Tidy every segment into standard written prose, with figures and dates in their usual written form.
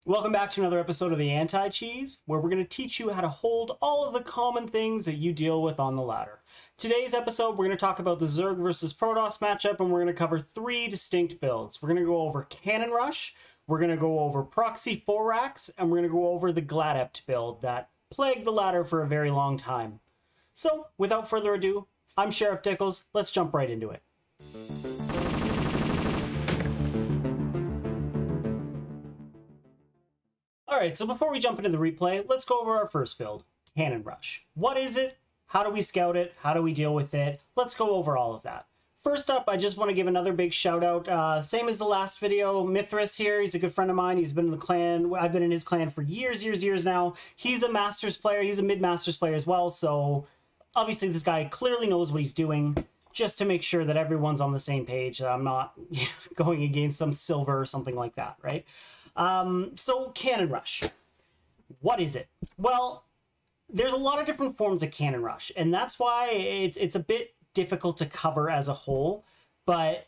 Welcome back to another episode of the Anti-Cheese, where we're going to teach you how to hold all of the common things that you deal with on the ladder. Today's episode, we're going to talk about the Zerg versus Protoss matchup, and we're going to cover three distinct builds. We're going to go over Cannon Rush, we're going to go over Proxy 4-racks, and we're going to go over the Adept build that plagued the ladder for a very long time. So, without further ado, I'm Sheriff Dickles. Let's jump right into it. Alright, so before we jump into the replay, let's go over our first build, Cannon Rush. What is it? How do we scout it? How do we deal with it? Let's go over all of that. First up, I just want to give another big shout out, same as the last video, Mithras here, he's a good friend of mine, he's been in the clan, I've been in his clan for years now. He's a Masters player, he's a mid-Masters player as well, so obviously this guy clearly knows what he's doing, just to make sure that everyone's on the same page, that I'm not going against some silver or something like that, right? So Cannon Rush, what is it? Well, there's a lot of different forms of Cannon Rush, and that's why it's a bit difficult to cover as a whole, but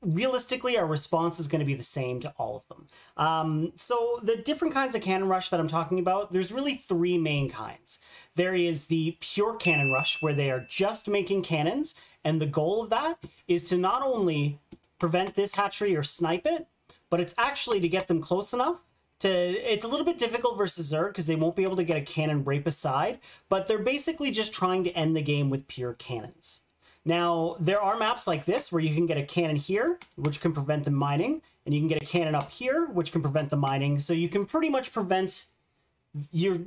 realistically our response is going to be the same to all of them. So the different kinds of Cannon Rush that I'm talking about, there's really three main kinds. There is the pure Cannon Rush, where they are just making cannons, and the goal of that is to not only prevent this hatchery or snipe it, but it's actually to get them close enough to, it's a little bit difficult versus Zerg because they won't be able to get a cannon right beside, but they're basically just trying to end the game with pure cannons. Now, there are maps like this where you can get a cannon here, which can prevent them mining, and you can get a cannon up here, which can prevent the mining, so you can pretty much prevent your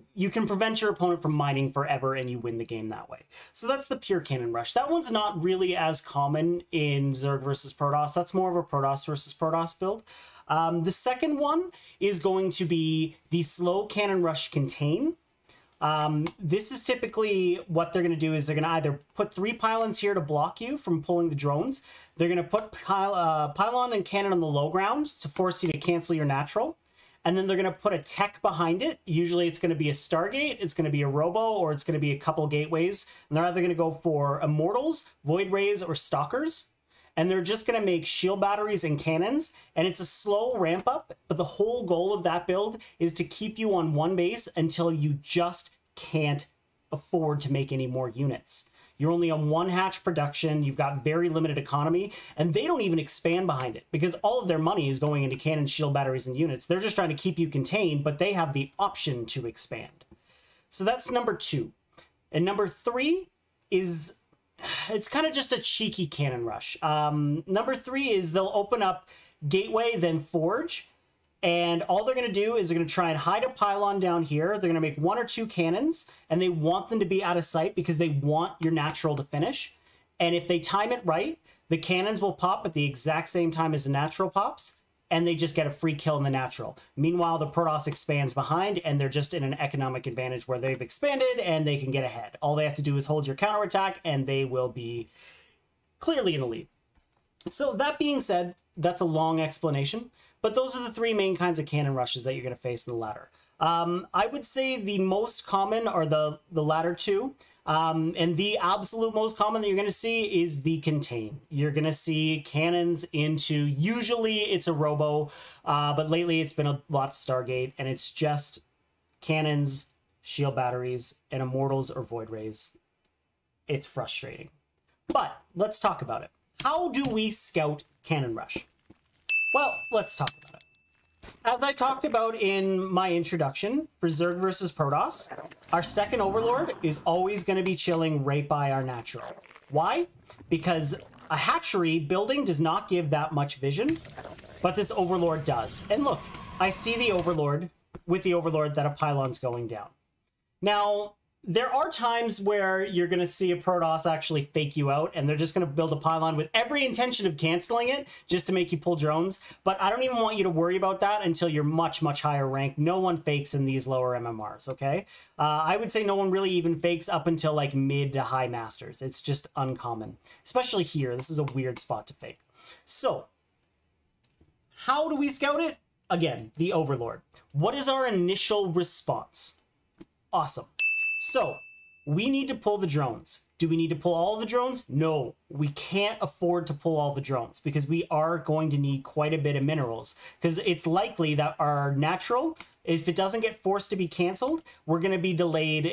opponent from mining forever, and you win the game that way. So that's the pure Cannon Rush. That one's not really as common in Zerg versus Protoss. That's more of a Protoss versus Protoss build. The second one is going to be the slow Cannon Rush Contain. This is typically what they're going to do is they're going to either put 3 pylons here to block you from pulling the drones. They're going to put pylon and cannon on the low ground to force you to cancel your natural. And then they're going to put a tech behind it. Usually it's going to be a Stargate, it's going to be a Robo, or it's going to be a couple gateways. And they're either going to go for Immortals, Void Rays, or Stalkers. And they're just going to make shield batteries and cannons. And it's a slow ramp up, but the whole goal of that build is to keep you on one base until you just can't afford to make any more units. You're only on 1 hatch production, you've got very limited economy, and they don't even expand behind it because all of their money is going into cannon, shield batteries, and units. They're just trying to keep you contained, but they have the option to expand. So that's number 2. And number 3 is, it's kind of just a cheeky Cannon Rush. Number 3 is they'll open up Gateway, then Forge, and all they're going to do is they're going to try and hide a pylon down here. They're going to make 1 or 2 cannons, and they want them to be out of sight because they want your natural to finish. And if they time it right, the cannons will pop at the exact same time as the natural pops, and they just get a free kill in the natural. Meanwhile, the Protoss expands behind, and they're just in an economic advantage where they've expanded, and they can get ahead. All they have to do is hold your counterattack, and they will be clearly in the lead. So that being said, that's a long explanation. But those are the 3 main kinds of Cannon Rushes that you're going to face in the ladder. I would say the most common are the latter 2. And the absolute most common that you're going to see is the Contain. You're going to see cannons into, usually it's a Robo, but lately it's been a lot Stargate, and it's just cannons, shield batteries, and Immortals or Void Rays. It's frustrating. But let's talk about it. How do we scout Cannon Rush? Well, let's talk about it. As I talked about in my introduction for Zerg versus Protoss, our second Overlord is always going to be chilling right by our natural. Why? Because a hatchery building does not give that much vision, but this Overlord does. And look, I see the Overlord with the Overlord that a pylon's going down. Now, there are times where you're going to see a Protoss actually fake you out, and they're just going to build a pylon with every intention of canceling it just to make you pull drones. But I don't even want you to worry about that until you're much, much higher rank. No one fakes in these lower MMRs, okay? I would say no one really even fakes up until like mid to high masters. It's just uncommon, especially here. This is a weird spot to fake. So how do we scout it? Again, the Overlord. What is our initial response? Awesome. So we need to pull the drones. Do we need to pull all the drones? No, we can't afford to pull all the drones because we are going to need quite a bit of minerals, because it's likely that our natural, if it doesn't get forced to be canceled, we're going to be delayed.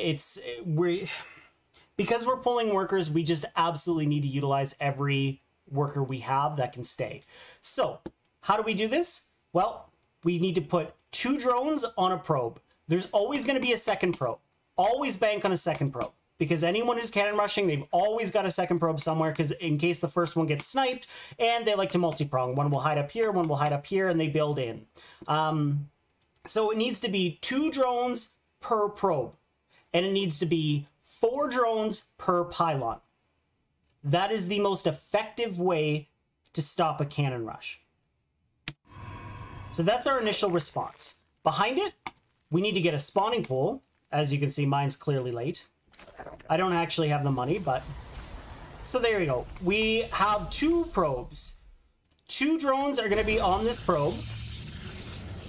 Because we're pulling workers, we just absolutely need to utilize every worker we have that can stay. So how do we do this? Well, we need to put 2 drones on a probe. There's always going to be a second probe. Always bank on a second probe, because anyone who's cannon rushing, they've always got a second probe somewhere, because in case the first one gets sniped, and they like to multi-prong. One will hide up here, one will hide up here, and they build in. So it needs to be 2 drones per probe, and it needs to be 4 drones per pylon. That is the most effective way to stop a cannon rush. So that's our initial response. Behind it, we need to get a spawning pool. As you can see, mine's clearly late. I don't actually have the money, but... So there you go. We have 2 probes. 2 drones are going to be on this probe.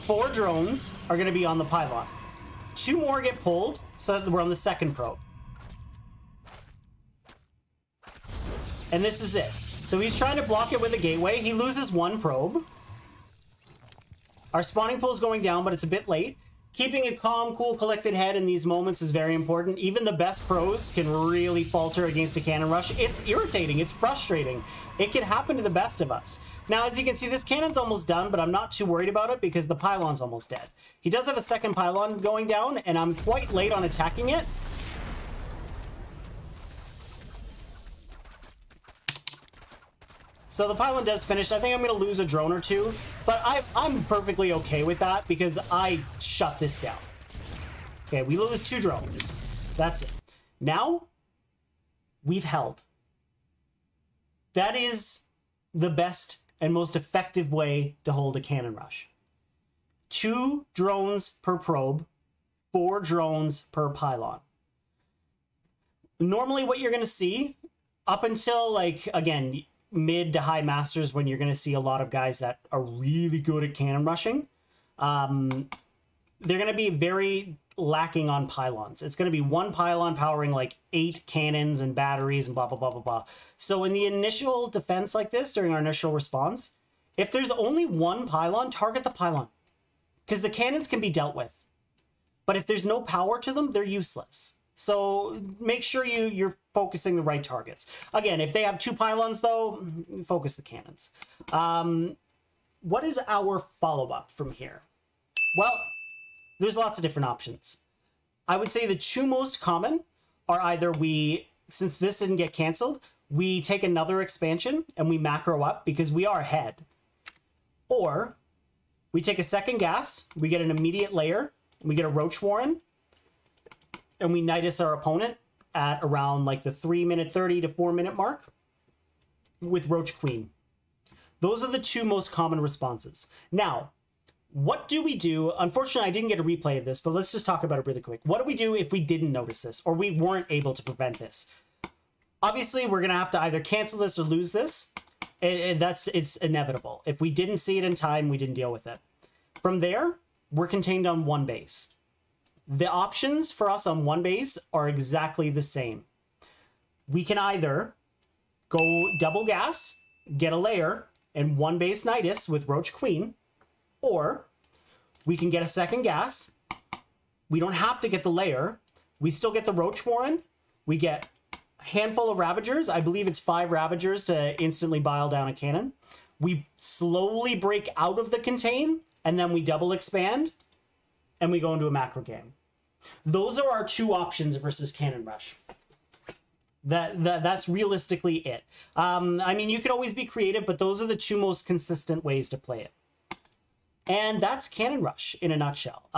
4 drones are going to be on the pylon. 2 more get pulled, so that we're on the second probe. And this is it. So he's trying to block it with a gateway. He loses 1 probe. Our spawning pool is going down, but it's a bit late. Keeping a calm, cool, collected head in these moments is very important. Even the best pros can really falter against a cannon rush. It's irritating. It's frustrating. It can happen to the best of us. Now, as you can see, this cannon's almost done, but I'm not too worried about it because the pylon's almost dead. He does have a second pylon going down, and I'm quite late on attacking it. So the pylon does finish. I think I'm going to lose a drone or 2, but I'm perfectly okay with that because I shut this down. Okay, we lose 2 drones. That's it. Now, we've held. That is the best and most effective way to hold a cannon rush. 2 drones per probe, 4 drones per pylon. Normally what you're going to see, up until, like, again, mid to high masters, when you're going to see a lot of guys that are really good at cannon rushing, they're going to be very lacking on pylons. It's going to be 1 pylon powering like 8 cannons and batteries and blah, blah, blah, blah, blah. So in the initial defense like this, during our initial response, if there's only 1 pylon, target the pylon, because the cannons can be dealt with. But if there's no power to them, they're useless. So make sure you're focusing the right targets. Again, if they have 2 pylons, though, focus the cannons. What is our follow-up from here? Well, there's lots of different options. I would say the 2 most common are either since this didn't get canceled, we take another expansion and we macro up because we are ahead. Or we take a second gas, we get an immediate layer, we get a Roach Warren, and we Nidus our opponent at around like the 3-minute 30 to 4-minute mark with Roach Queen. Those are the 2 most common responses. Now, what do we do? Unfortunately, I didn't get a replay of this, but let's just talk about it really quick. What do we do if we didn't notice this or we weren't able to prevent this? Obviously, we're going to have to either cancel this or lose this. It's inevitable. If we didn't see it in time, we didn't deal with it. From there, we're contained on 1 base. The options for us on 1 base are exactly the same. We can either go double gas, get a layer, and 1 base Nidus with Roach Queen, or we can get a second gas. We don't have to get the layer. We still get the Roach Warren. We get a handful of Ravagers. I believe it's 5 Ravagers to instantly bile down a cannon. We slowly break out of the contain, and then we double expand, and we go into a macro game. Those are our 2 options versus cannon rush. That's realistically it. I mean, you could always be creative, but those are the 2 most consistent ways to play it. And that's cannon rush in a nutshell.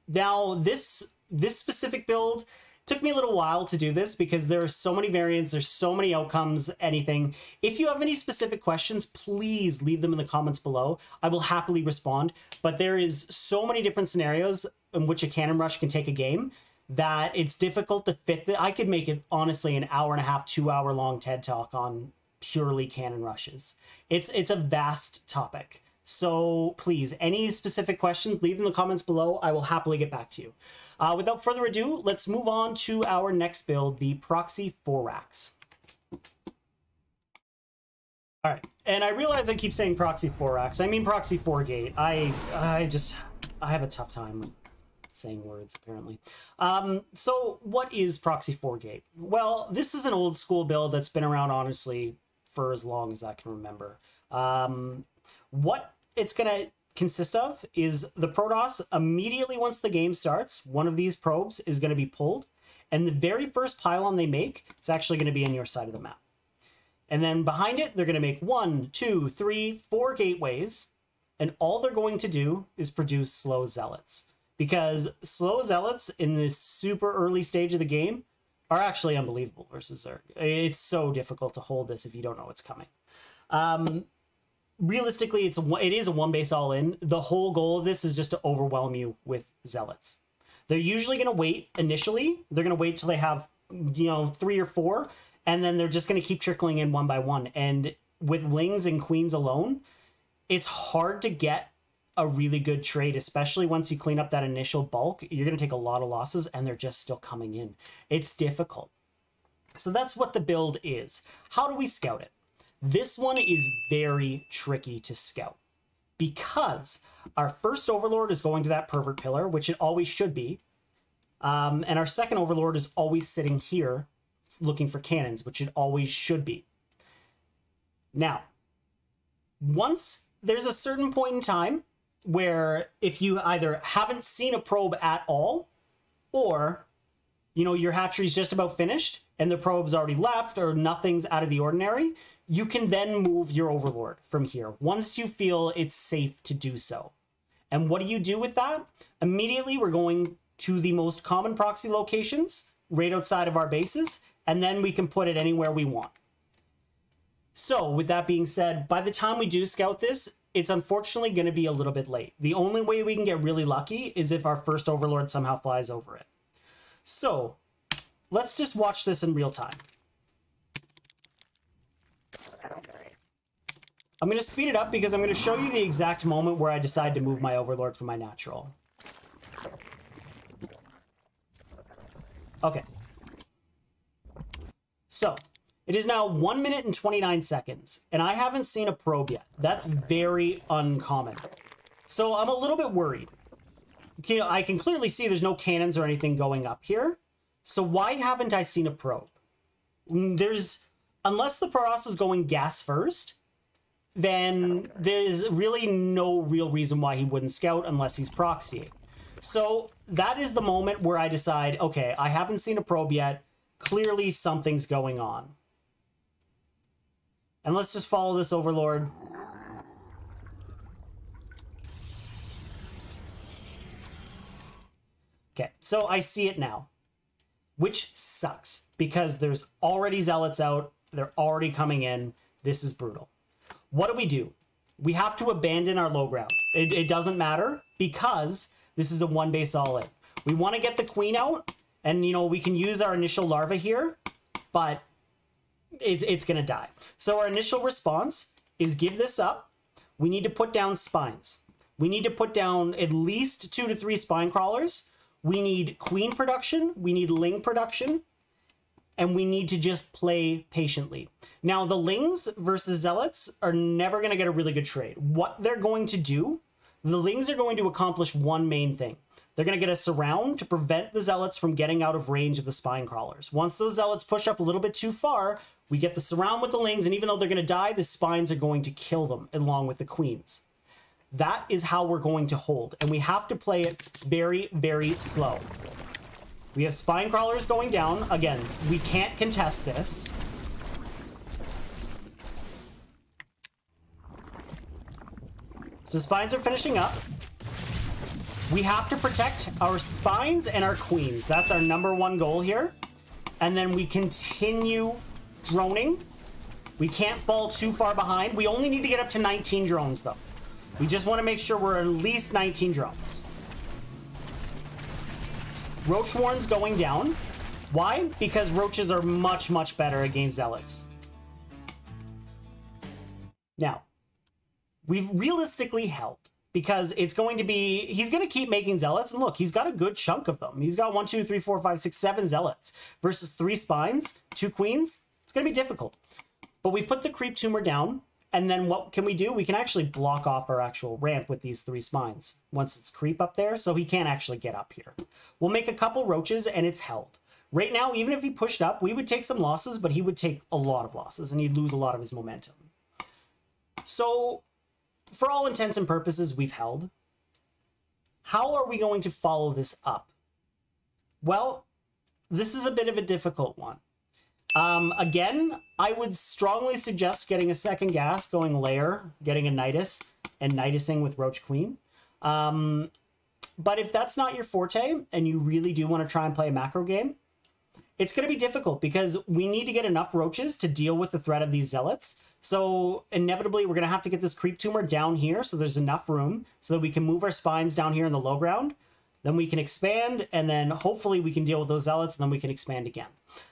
Now, this specific build took me a little while to do this because there are so many variants, there's so many outcomes, anything. If you have any specific questions, please leave them in the comments below. I will happily respond. But there is so many different scenarios in which a cannon rush can take a game that it's difficult to fit. I could make it, honestly, an 1.5 to 2 hour long TED Talk on purely cannon rushes. It's a vast topic. So please, any specific questions, leave them in the comments below. I will happily get back to you. Without further ado, let's move on to our next build, the Proxy 4 racks. All right, and I realize I keep saying Proxy 4 racks. I mean Proxy 4 gate. I have a tough time with saying words, apparently. So what is Proxy 4 gate? Well, this is an old school build that's been around, honestly, for as long as I can remember. What it's going to consist of is the Protoss, immediately once the game starts, one of these probes is going to be pulled, and the very first pylon they make is actually going to be on your side of the map. And then behind it, they're going to make 1, 2, 3, 4 gateways, and all they're going to do is produce slow zealots. Because slow zealots in this super early stage of the game are actually unbelievable versus Zerg. It's so difficult to hold this if you don't know what's coming. Realistically, it is a one base all in. The whole goal of this is just to overwhelm you with zealots. They're usually going to wait initially. They're going to wait till they have, 3 or 4, and then they're just going to keep trickling in one by one. And with lings and queens alone, it's hard to get a really good trade, especially once you clean up that initial bulk. You're going to take a lot of losses, and they're just still coming in. It's difficult. So that's what the build is. How do we scout it? This one is very tricky to scout because our first overlord is going to that pervert pillar, which it always should be. And our second overlord is always sitting here looking for cannons, which it always should be. Now, once there's a certain point in time where if you either haven't seen a probe at all, or, your hatchery's just about finished and the probe's already left, or nothing's out of the ordinary, you can then move your overlord from here once you feel it's safe to do so. And what do you do with that? Immediately, we're going to the most common proxy locations right outside of our bases, and then we can put it anywhere we want. So with that being said, by the time we do scout this, it's unfortunately going to be a little bit late. The only way we can get really lucky is if our first overlord somehow flies over it. So let's just watch this in real time. I'm going to speed it up because I'm going to show you the exact moment where I decide to move my overlord from my natural. Okay. So, it is now 1 minute and 29 seconds, and I haven't seen a probe yet. That's very uncommon. So I'm a little bit worried. I can clearly see there's no cannons or anything going up here. So why haven't I seen a probe? Unless the Protoss is going gas first, then there's really no real reason why he wouldn't scout unless he's proxying. So that is the moment where I decide, okay, I haven't seen a probe yet. Clearly something's going on. And let's just follow this overlord. Okay, so I see it now, which sucks because there's already zealots out. They're already coming in. This is brutal. What do? We have to abandon our low ground. It doesn't matter because this is a one base all in. We want to get the queen out, and we can use our initial larva here, but it's going to die. So our initial response is give this up. We need to put down spines. We need to put down at least 2 to 3 spine crawlers. We need queen production. We need ling production. And we need to just play patiently. Now, the lings versus zealots are never going to get a really good trade. What they're going to do, the lings are going to accomplish one main thing. They're going to get a surround to prevent the zealots from getting out of range of the spine crawlers. Once those zealots push up a little bit too far, we get the surround with the lings, and even though they're going to die, the spines are going to kill them along with the queens. That is how we're going to hold, and we have to play it very, very slow. We have spine crawlers going down. Again, we can't contest this. So spines are finishing up. We have to protect our spines and our queens. That's our #1 goal here. And then we continue droning. We can't fall too far behind. We only need to get up to 19 drones, though. We just want to make sure we're at least 19 drones. Roach Warren's going down. Why? Because roaches are much, much better against zealots. Now, we've realistically held, because it's going to be, he's going to keep making zealots. And look, he's got a good chunk of them. He's got 1, 2, 3, 4, 5, 6, 7 zealots versus 3 spines, 2 queens. It's going to be difficult. But we put the creep tumor down. And then what can we do? We can actually block off our actual ramp with these 3 spines once it's creep up there. So he can't actually get up here. We'll make a couple roaches and it's held. Right now, even if he pushed up, we would take some losses, but he would take a lot of losses and he'd lose a lot of his momentum. So for all intents and purposes, we've held. How are we going to follow this up? Well, this is a bit of a difficult one. Again, I would strongly suggest getting a second gas, going lair, getting a Nidus, and Nidusing with Roach Queen. But if that's not your forte, and you really do want to try and play a macro game, it's going to be difficult because we need to get enough roaches to deal with the threat of these zealots. So inevitably, we're going to have to get this creep tumor down here so there's enough room so that we can move our spines down here in the low ground. Then we can expand, and then hopefully we can deal with those zealots, and then we can expand again.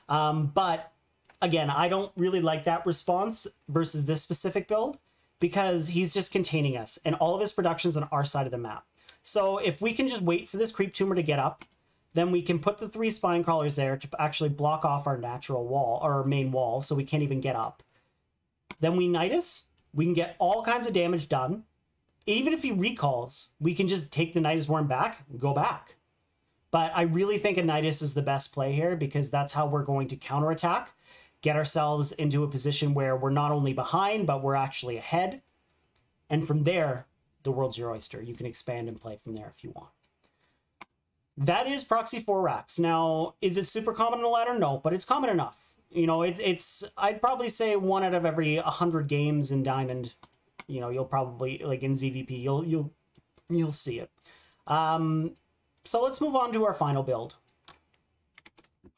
But again, I don't really like that response versus this specific build because he's just containing us, and all of his production's on our side of the map. So if we can just wait for this creep tumor to get up, then we can put the 3 spine crawlers there to actually block off our natural wall, or our main wall, so we can't even get up. Then we Nidus, we can get all kinds of damage done. Even if he recalls, we can just take the Nidus Worm back and go back. But I really think a Nidus is the best play here because that's how we're going to counterattack, get ourselves into a position where we're not only behind, but we're actually ahead. And from there, the world's your oyster. You can expand and play from there if you want. That is Proxy 4 racks. Now, is it super common in the ladder? No, but it's common enough. You know, it's I'd probably say 1 out of every 100 games in Diamond, you know, you'll probably, like in ZvP, you'll see it. So let's move on to our final build.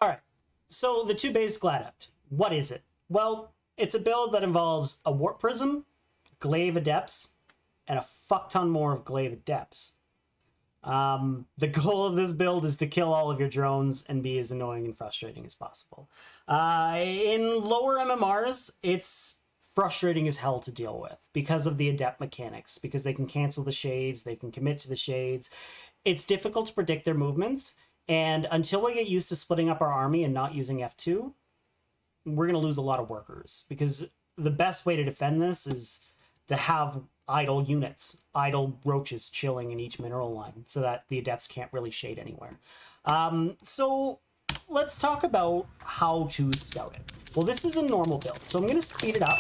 All right, so the 2 base Adept. What is it? Well, it's a build that involves a Warp Prism, Glaive Adepts, and a fuck ton more of Glaive Adepts. The goal of this build is to kill all of your drones and be as annoying and frustrating as possible. In lower MMRs, it's frustrating as hell to deal with because of the adept mechanics, because they can cancel the shades, they can commit to the shades. It's difficult to predict their movements, and until we get used to splitting up our army and not using F2, we're going to lose a lot of workers, because the best way to defend this is to have idle units, idle roaches chilling in each mineral line so that the adepts can't really shade anywhere. So let's talk about how to scout it. Well, this is a normal build, so I'm going to speed it up.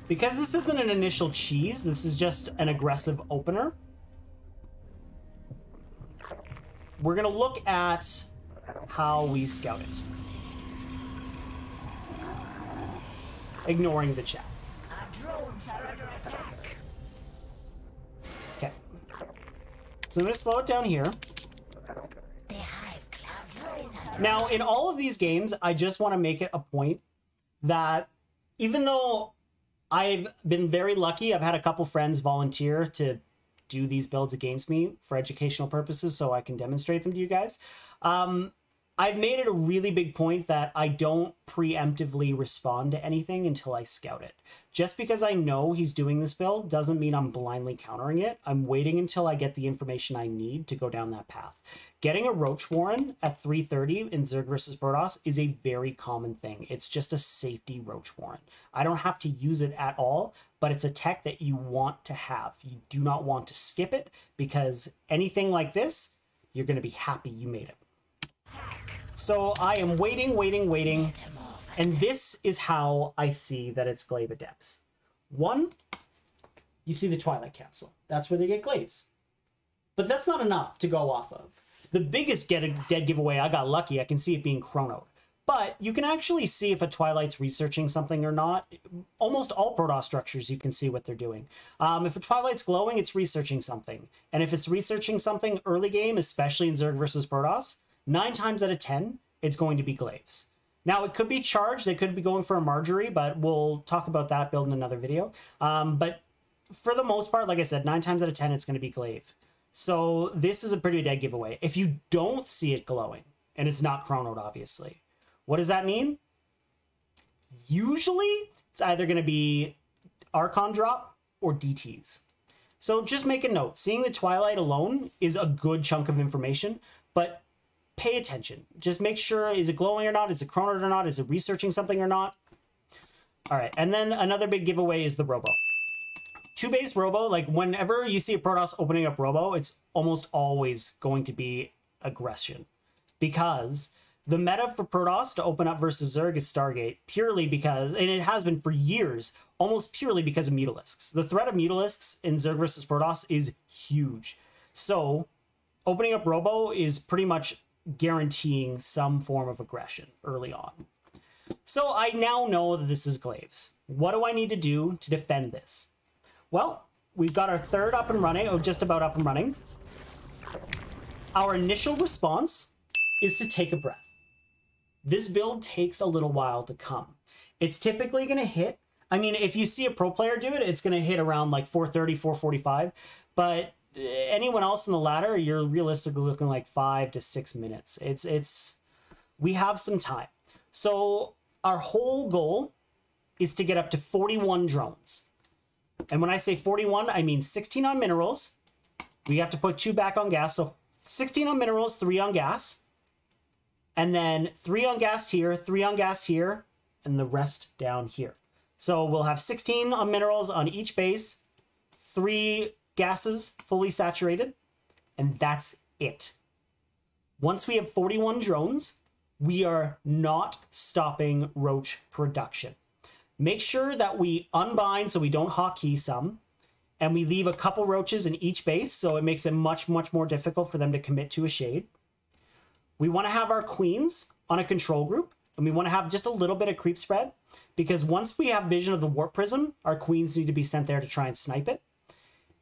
Because this isn't an initial cheese, this is just an aggressive opener. We're going to look at how we scout it. Ignoring the chat. Okay. So I'm going to slow it down here. Now, in all of these games, I just want to make it a point that even though I've been very lucky, I've had a couple friends volunteer to do these builds against me for educational purposes so I can demonstrate them to you guys. I've made it a really big point that I don't preemptively respond to anything until I scout it. Just because I know he's doing this build doesn't mean I'm blindly countering it. I'm waiting until I get the information I need to go down that path. Getting a Roach Warren at 330 in Zerg versus Protoss is a very common thing. It's just a safety Roach Warren. I don't have to use it at all, but it's a tech that you want to have. You do not want to skip it, because anything like this, you're going to be happy you made it. So I am waiting, and this is how I see that it's Glaive Adepts. 1, you see the Twilight Council. That's where they get Glaives. But that's not enough to go off of. The biggest Get a Dead giveaway, I got lucky, I can see it being chronoed. But you can actually see if a Twilight's researching something or not. Almost all Protoss structures, you can see what they're doing. If a Twilight's glowing, it's researching something. And if it's researching something early game, especially in Zerg versus Protoss, 9 times out of 10, it's going to be Glaives. Now, it could be charged. They could be going for a Marjorie, but we'll talk about that build in another video. But for the most part, like I said, 9 times out of 10, it's going to be Glaive. So this is a pretty dead giveaway. If you don't see it glowing, and it's not chronoed, obviously, what does that mean? Usually, it's either going to be Archon drop or DTs. So just make a note. Seeing the Twilight alone is a good chunk of information, but pay attention. Just make sure, is it glowing or not? Is it chronoed or not? Is it researching something or not? All right, and then another big giveaway is the Robo. 2-base Robo, like whenever you see a Protoss opening up Robo, it's almost always going to be aggression. Because the meta for Protoss to open up versus Zerg is Stargate, purely because, and it has been for years, almost purely because of Mutalisks. The threat of Mutalisks in Zerg versus Protoss is huge. So opening up Robo is pretty much guaranteeing some form of aggression early on. So I now know that this is Glaives. What do I need to do to defend this? Well, we've got our third up and running, or just about up and running. Our initial response is to take a breath. This build takes a little while to come. It's typically going to hit, I mean, if you see a pro player do it, it's going to hit around like 430, 445, but anyone else in the ladder, you're realistically looking like 5 to 6 minutes. We have some time. So our whole goal is to get up to 41 drones. And when I say 41, I mean 16 on minerals. We have to put 2 back on gas. So 16 on minerals, 3 on gas. And then 3 on gas here, 3 on gas here, and the rest down here. So we'll have 16 on minerals on each base, 3 gases fully saturated, and that's it. Once we have 41 drones, we are not stopping roach production. Make sure that we unbind so we don't hotkey some, and we leave a couple roaches in each base so it makes it much, much more difficult for them to commit to a shade. We want to have our queens on a control group, and we want to have just a little bit of creep spread, because once we have vision of the warp prism, our queens need to be sent there to try and snipe it.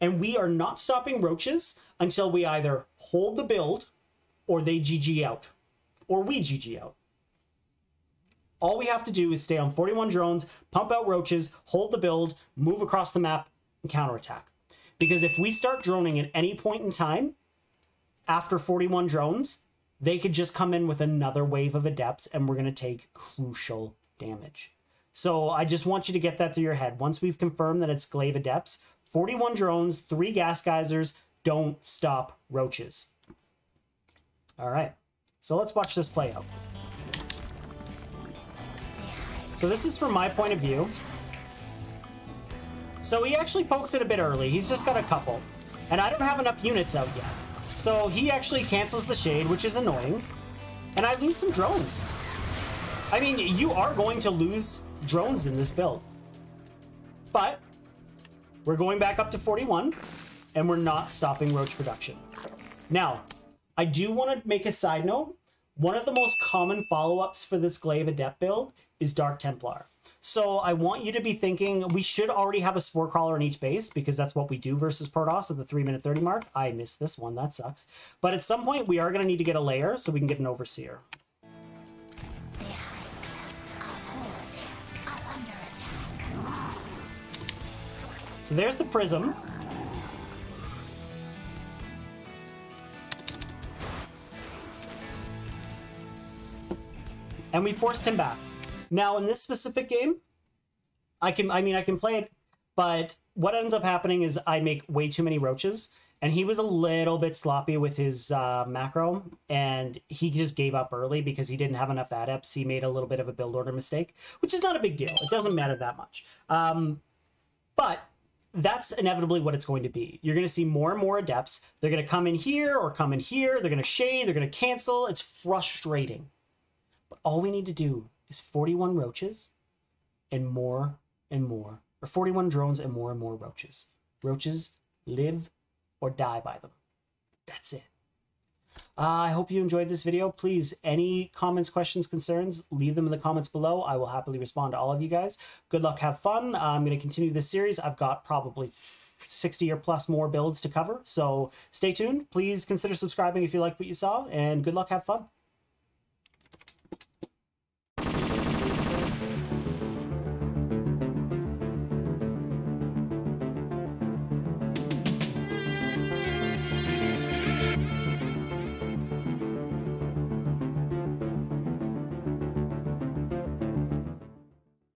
And we are not stopping roaches until we either hold the build or they GG out, or we GG out. All we have to do is stay on 41 drones, pump out roaches, hold the build, move across the map, and counterattack. Because if we start droning at any point in time, after 41 drones, they could just come in with another wave of Adepts, and we're going to take crucial damage. So I just want you to get that through your head. Once we've confirmed that it's Glaive Adepts, 41 drones, 3 gas geysers, don't stop roaches. All right, so let's watch this play out. So this is from my point of view. So he actually pokes it a bit early. He's just got a couple. And I don't have enough units out yet. So he actually cancels the shade, which is annoying. And I lose some drones. I mean, you are going to lose drones in this build. But we're going back up to 41, and we're not stopping roach production. Now, I do want to make a side note. One of the most common follow-ups for this Glaive Adept build is Dark Templar. So I want you to be thinking, we should already have a Spore Crawler in each base, because that's what we do versus Protoss at the 3-minute 30 mark. I missed this one, that sucks. But at some point, we are going to need to get a layer so we can get an Overseer. So there's the Prism. And we forced him back. Now, in this specific game, I can play it, but what ends up happening is I make way too many roaches, and he was a little bit sloppy with his macro, and he just gave up early because he didn't have enough adepts. He made a little bit of a build order mistake, which is not a big deal. It doesn't matter that much. But that's inevitably what it's going to be. You're going to see more and more adepts. They're going to come in here or come in here. They're going to shade. They're going to cancel. It's frustrating. But all we need to do is 41 roaches and more, or 41 drones and more roaches. Roaches live or die by them. That's it. I hope you enjoyed this video. Please, any comments, questions, concerns, leave them in the comments below. I will happily respond to all of you guys. Good luck, have fun. I'm going to continue this series. I've got probably 60 or plus more builds to cover, so stay tuned. Please consider subscribing if you liked what you saw, and good luck, have fun.